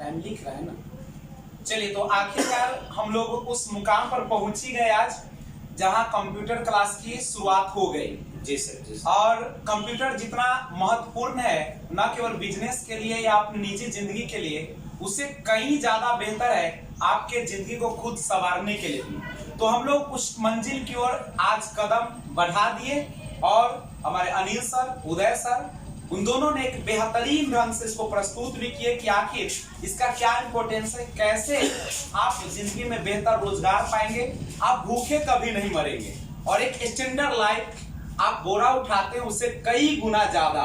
Time लिख रहा है ना। चलिए, तो आखिरकार हम लोग उस मुकाम पर पहुंच ही गए आज जहां कंप्यूटर क्लास की शुरुआत हो गई। जी सर। और कंप्यूटर जितना महत्वपूर्ण है न केवल बिजनेस के लिए या अपनी निजी जिंदगी के लिए, उससे कहीं ज्यादा बेहतर है आपके जिंदगी को खुद संवारने के लिए भी। तो हम लोग उस मंजिल की ओर आज कदम बढ़ा दिए और हमारे अनिल सर, उदय सर, उन दोनों ने एक बेहतरीन ढंग से इसको प्रस्तुत भी किए कि आखिर इसका क्या इंपोर्टेंस है, कैसे आप जिंदगी में बेहतर रोजगार पाएंगे, आप भूखे कभी नहीं मरेंगे और एक स्टैंडर्ड लाइफ आप बोरा उठाते हैं उससे कई गुना ज्यादा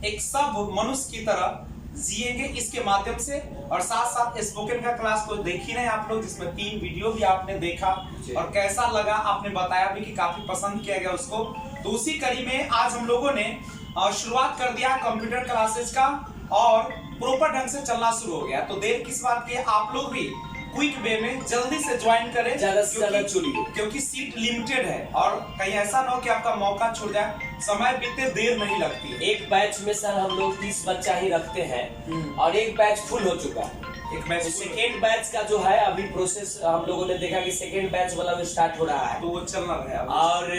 एक सब मनुष्य की तरह जिएंगे इसके माध्यम से। और साथ साथ स्पोकन का क्लास तो देख ही नहीं आप लोग, जिसमें 3 वीडियो भी आपने देखा और कैसा लगा आपने बताया भी कि काफी पसंद किया गया उसको। तो उसी कड़ी में आज हम लोगों ने शुरुआत कर दिया कंप्यूटर क्लासेस का और प्रॉपर ढंग से चलना शुरू हो गया। तो देर किस बात की, आप लोग भी क्विक वे में जल्दी से ज्वाइन करें, ज्यादा से ज्यादा चुनिए, क्योंकि सीट लिमिटेड है और कहीं ऐसा ना हो कि आपका मौका छूट जाए। समय बीते देर नहीं लगती है। एक बैच में सर हम लोग 30 बच्चा ही रखते हैं और एक बैच फुल हो चुका है। एक बैच सेकेंड बैच का जो है अभी प्रोसेस हम लोगों ने देखा कि सेकेंड बैच वाला भी स्टार्ट हो रहा है, तो वो चल रहा है। और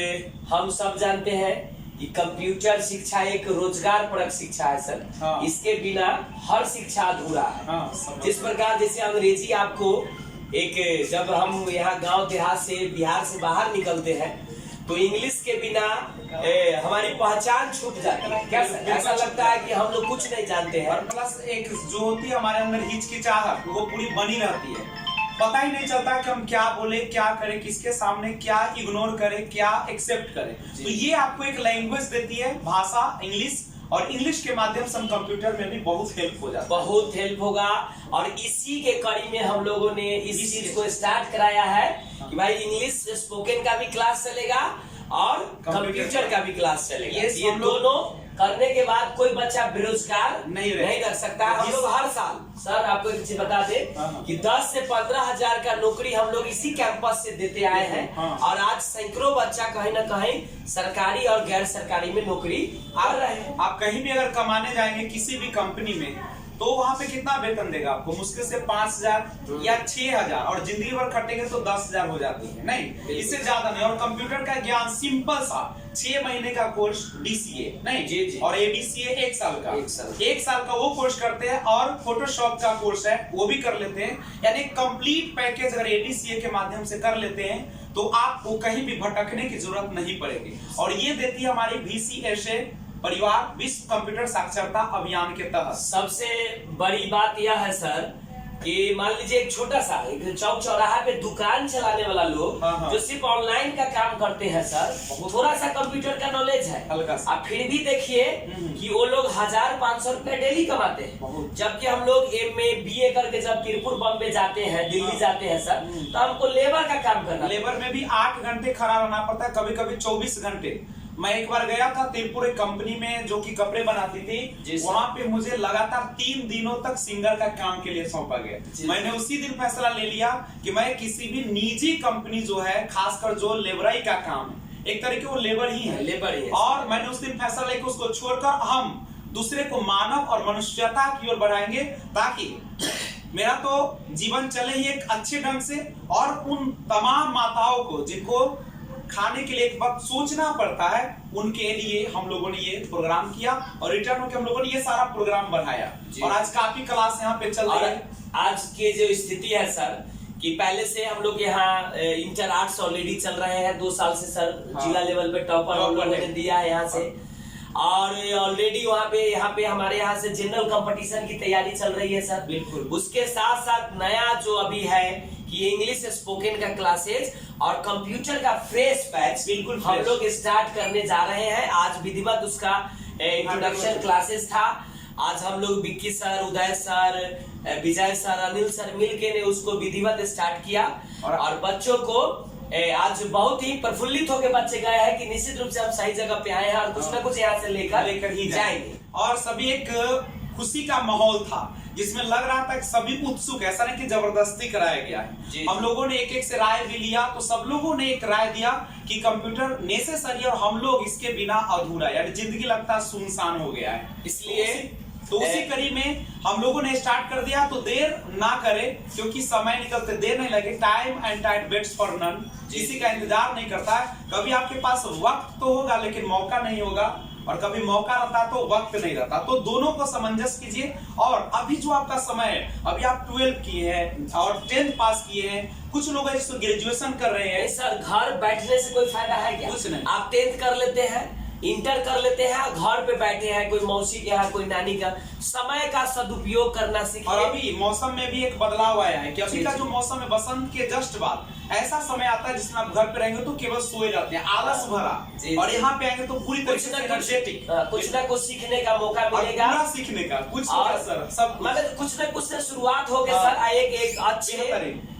हम सब जानते हैं कि कंप्यूटर शिक्षा एक रोजगार परक शिक्षा है सर। हाँ। इसके बिना हर शिक्षा अधूरा है। हाँ, जिस प्रकार जैसे अंग्रेजी आपको एक, जब हम यहाँ गांव देहात से बिहार से बाहर निकलते हैं तो इंग्लिश के बिना हमारी पहचान छूट जाती है। क्या सर? ऐसा लगता है कि हम लोग कुछ नहीं जानते हैं। और प्लस एक जो होती है हमारे अंदर हिचकिचाहट, वो पूरी बनी रहती है। पता ही नहीं चलता कि हम क्या बोले, क्या करें, किसके सामने क्या इग्नोर करें, क्या एक्सेप्ट करें। तो ये आपको एक लैंग्वेज देती है, भाषा इंग्लिश, और इंग्लिश के माध्यम से हम कंप्यूटर में भी बहुत हेल्प हो जाता है। बहुत हेल्प होगा और इसी के कड़ी में हम लोगों ने इस चीज को स्टार्ट कराया है कि भाई इंग्लिश स्पोकन का भी क्लास चलेगा और कंप्यूटर का भी क्लास चलेगा। ये दोनों करने के बाद कोई बच्चा बेरोजगार नहीं रह सकता। हम लोग हर साल सर आपको एक चीज बता दे कि 10 से 15 हजार का नौकरी हम लोग इसी कैंपस से देते आए हैं और आज सैकड़ों बच्चा कहीं ना कहीं सरकारी और गैर सरकारी में नौकरी आ रहे हैं। आप कहीं भी अगर कमाने जाएंगे किसी भी कंपनी में, तो वहां पे कितना वेतन देगा आपको? मुश्किल से 5000 या 6000, और जिंदगी भर खटेंगे तो 10000 हो जाती है, नहीं इससे ज्यादा नहीं। और कंप्यूटर का ज्ञान सिंपल सा 6 महीने का कोर्स DCA नहीं जी। और ADCA 1 साल का, 1 साल का वो कोर्स करते हैं और फोटोशॉप का कोर्स है वो भी कर लेते हैं। यानी कंप्लीट पैकेज अगर ADCA के माध्यम से कर लेते हैं तो आपको कहीं भी भटकने की जरूरत नहीं पड़ेगी। और ये देती है हमारी VCSA परिवार विश्व कंप्यूटर साक्षरता अभियान के तहत। सबसे बड़ी बात यह है सर कि मान लीजिए एक छोटा सा एक चौक चौराहा पे दुकान चलाने वाला लोग जो सिर्फ ऑनलाइन का काम करते हैं सर, थोड़ा सा कंप्यूटर का नॉलेज है, आप फिर भी देखिए कि वो लोग 1000-500 रुपए डेली कमाते हैं। जबकि हम लोग MA BA करके जब तिरुपुर बॉम्बे जाते हैं, दिल्ली जाते हैं सर, तो हमको लेबर का काम करना, लेबर में भी 8 घंटे खड़ा रहना पड़ता है, कभी कभी 24 घंटे। मैं एक बार गया था तिरुपुर एक कंपनी में जो कि कपड़े बनाती थी, वहां पे मुझे लगातार 3 दिनों तक सिंगर का काम के लिए सौंपा गया। मैंने उसी दिन फैसला ले लिया कि मैं किसी भी निजी कंपनी जो है, खासकर जो लेबराई का काम है, एक तरीके वो लेबर ही है, और मैंने उस दिन फैसला लेकर उसको छोड़कर हम दूसरे को मानव और मनुष्यता की ओर बढ़ाएंगे, ताकि मेरा तो जीवन चले ही एक अच्छे ढंग से। और उन तमाम माताओं को जिनको खाने के लिए एक वक्त सोचना पड़ता है, उनके लिए हम लोगों ने ये प्रोग्राम किया और रिटर्न होकर हम लोगों ने ये सारा प्रोग्राम बढ़ाया और आज काफी क्लास यहाँ पे चल रही है। आज की जो स्थिति है सर कि पहले से हम लोग यहाँ इंटर आर्ट्स ऑलरेडी चल रहे हैं 2 साल से सर। जिला लेवल पे टॉपर हम लोगों ने दिया है यहाँ से, और ऑलरेडी यहाँ पे हमारे यहाँ से जनरल कंपटीशन की तैयारी चल रही है सर। बिल्कुल। उसके साथ साथ नया जो अभी है कि इंग्लिश स्पोकन का क्लासेज और कंप्यूटर का फ्रेश बैच बिल्कुल हम लोग स्टार्ट करने जा रहे हैं। आज विधिवत उसका इंट्रोडक्शन क्लासेस था। आज हम लोग विक्की सर, उदय सर, विजय सर, अनिल सर मिलके ने उसको विधिवत स्टार्ट किया और बच्चों को आज बहुत ही प्रफुल्लित होकर बच्चे गए हैं कि निश्चित रूप से हम सही जगह पे आए हैं और कुछ ना कुछ यहाँ से लेकर ही जाएंगे। और सभी एक खुशी का माहौल था जिसमें लग रहा था कि सभी उत्सुक, ऐसा नहीं कि जबरदस्ती कराया गया है। हम लोगों ने एक से राय भी लिया, तो सब लोगों ने एक राय दिया कि कंप्यूटर नेसेसरी और हम लोग इसके बिना अधूरा, यानी जिंदगी लगता सुनसान हो गया है। इसलिए तो उसी कड़ी में हम लोगों ने स्टार्ट कर दिया, तो देर ना करें क्योंकि समय निकलते देर नहीं लगे। Time and tide waits for none, किसी का इंतजार नहीं करता है। कभी आपके पास वक्त तो होगा लेकिन मौका नहीं होगा, और कभी मौका रहता तो वक्त नहीं रहता। तो दोनों को सामंजस्य कीजिए। और अभी जो आपका समय है, अभी आप 12 किए हैं और 10th पास किए हैं, कुछ लोग इसको ग्रेजुएशन कर रहे हैं। सर घर बैठने से कोई फायदा है क्या? कुछ नहीं। आप 10th कर लेते हैं, इंटर कर लेते हैं, घर पे बैठे हैं, कोई मौसी के यहाँ, कोई नानी का, समय का सदुपयोग करना सीखिए। और अभी मौसम में भी एक बदलाव आया है कि अभी का जो मौसम है, बसंत के जस्ट बाद ऐसा समय आता है जिसमें आप घर पे रहेंगे तो केवल सोए रहते हैं, आलस भरा। और यहाँ पे आएंगे तो पूरी तरीके से एनर्जेटिक, कुछ ना कुछ सीखने का मौका मिलेगा, पूरा सीखने का कुछ होगा सर, सब मतलब कुछ ना कुछ से शुरुआत होगी सर। एक अच्छे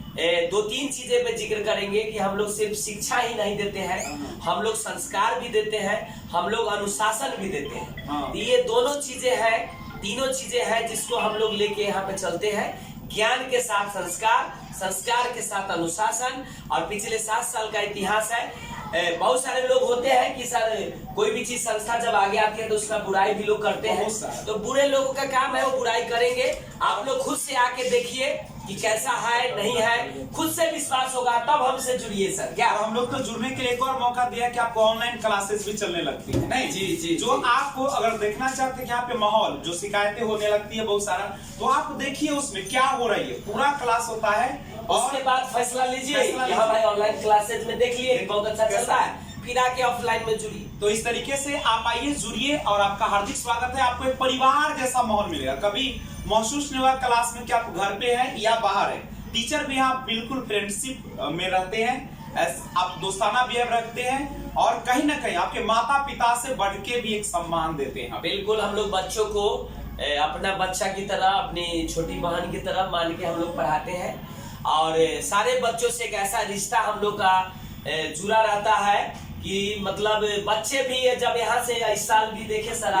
2-3 चीजें पे जिक्र करेंगे कि हम लोग सिर्फ शिक्षा ही नहीं देते हैं, हम लोग संस्कार भी देते हैं, हम लोग अनुशासन भी देते हैं। ये दोनों चीजें हैं, तीनों चीजें हैं जिसको हम लोग लेके यहाँ पे चलते हैं। ज्ञान के साथ संस्कार, संस्कार के साथ अनुशासन। और पिछले 7 साल का इतिहास है। बहुत सारे लोग होते हैं कि सर कोई भी चीज संस्था जब आगे आती है तो उसका बुराई भी लोग करते हैं, तो बुरे लोगों का काम है वो बुराई करेंगे। आप लोग खुद से आके देखिए कि कैसा है नहीं है, खुद से विश्वास होगा तब हमसे जुड़िए सर। क्या हम लोग तो जुड़ने के लिए एक और मौका दिया कि आपको ऑनलाइन क्लासेस भी चलने लगती है। नहीं जी जो आपको अगर देखना चाहते हैं कि यहाँ पे माहौल जो शिकायतें होने लगती है बहुत सारा, तो आप देखिए उसमें क्या हो रही है, पूरा क्लास होता है। और उसके बाद फैसला लीजिए कि हाँ भाई ऑनलाइन क्लासेज में देख लिए बहुत अच्छा चल रहा है, फिर आके ऑफलाइन में जुड़िए। तो इस तरीके से आप आइए, जुड़िए, और आपका हार्दिक स्वागत है। आपको एक परिवार जैसा माहौल मिलेगा। कभी महसूस नहीं हुआ क्लास में कि आप घर पे हैं या बाहर है। टीचर भी आप बिल्कुल फ्रेंडशिप में रहते हैं, आप दोस्ताना बिहेव रखते हैं, और कहीं ना कहीं आपके माता पिता से बढ़ के भी एक सम्मान देते हैं। बिल्कुल, हम लोग बच्चों को अपना बच्चा की तरह, अपनी छोटी बहन की तरह मान के हम लोग पढ़ाते हैं। और सारे बच्चों से एक ऐसा रिश्ता हम लोग का जुड़ा रहता है कि मतलब बच्चे भी जब यहाँ से इस साल भी देखे सर,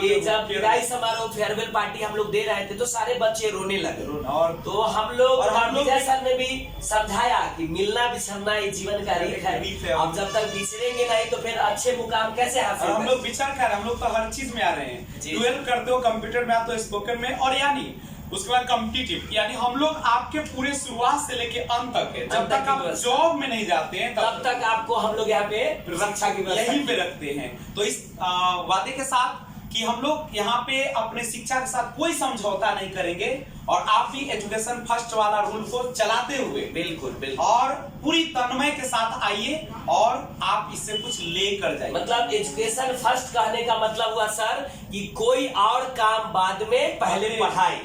ये जब विदाई समारोह फेयरवेल पार्टी हम लोग दे रहे थे तो सारे बच्चे रोने लगे। और तो हम लोग विजय सर ने भी समझाया कि मिलना बिछड़ना ये जीवन का रीत है। अब जब तक बिछड़ेंगे नहीं तो फिर अच्छे मुकाम कैसे हासिल। हम लोग बिछड़ कर, हम लोग तो हर चीज में आ रहे हैं। 12 करते हो, कंप्यूटर में आते हो, स्पोकन में, और यानी उसके बाद कॉम्पिटिटिव, यानी हम लोग आपके पूरे शुरुआत से लेके अंत तक है। जब तक आप जॉब में नहीं जाते हैं तब तक आपको हम लोग यहाँ पे रक्षा की यहीं पे रखते हैं। तो इस वादे के साथ कि हम लोग यहाँ पे अपने शिक्षा के साथ कोई समझौता नहीं करेंगे, और आप भी एजुकेशन फर्स्ट वाला रूल को चलाते हुए बिल्कुल और पूरी तन्मय के साथ आइए, और आप इससे कुछ लेकर जाइए। मतलब एजुकेशन फर्स्ट कहने का मतलब हुआ सर कि कोई और काम बाद में, पहले पढ़ाई,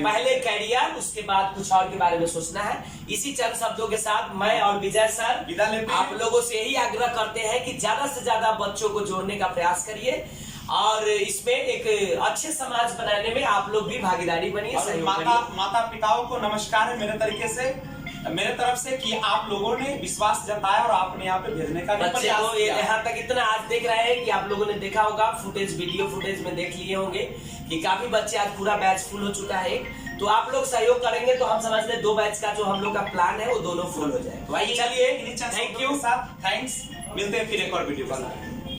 पहले करियर, उसके बाद कुछ और के बारे में सोचना है। इसी चंद शब्दों के साथ मैं और विजय सर विदा लेते हैं। आप लोगों से यही आग्रह करते हैं कि ज्यादा से ज्यादा बच्चों को जोड़ने का प्रयास करिए, और इसमें एक अच्छे समाज बनाने में आप लोग भी भागीदारी बनिए। माता पिताओं को नमस्कार है मेरे तरफ से कि आप लोगों ने विश्वास जताया और आपने यहाँ पे भेजने का बच्चे को यहाँ तक इतना आज देख रहे हैं कि आप लोगों ने देखा होगा, वीडियो फुटेज में देख लिए होंगे कि काफी बच्चे, आज पूरा बैच फुल हो चुका है। तो आप लोग सहयोग करेंगे तो हम समझते हैं 2 बैच का जो हम लोग का प्लान है वो दोनों फुल हो जाए। चलिए, थैंक यू, थैंक्स, मिलते हैं फिर एक और वीडियो पर।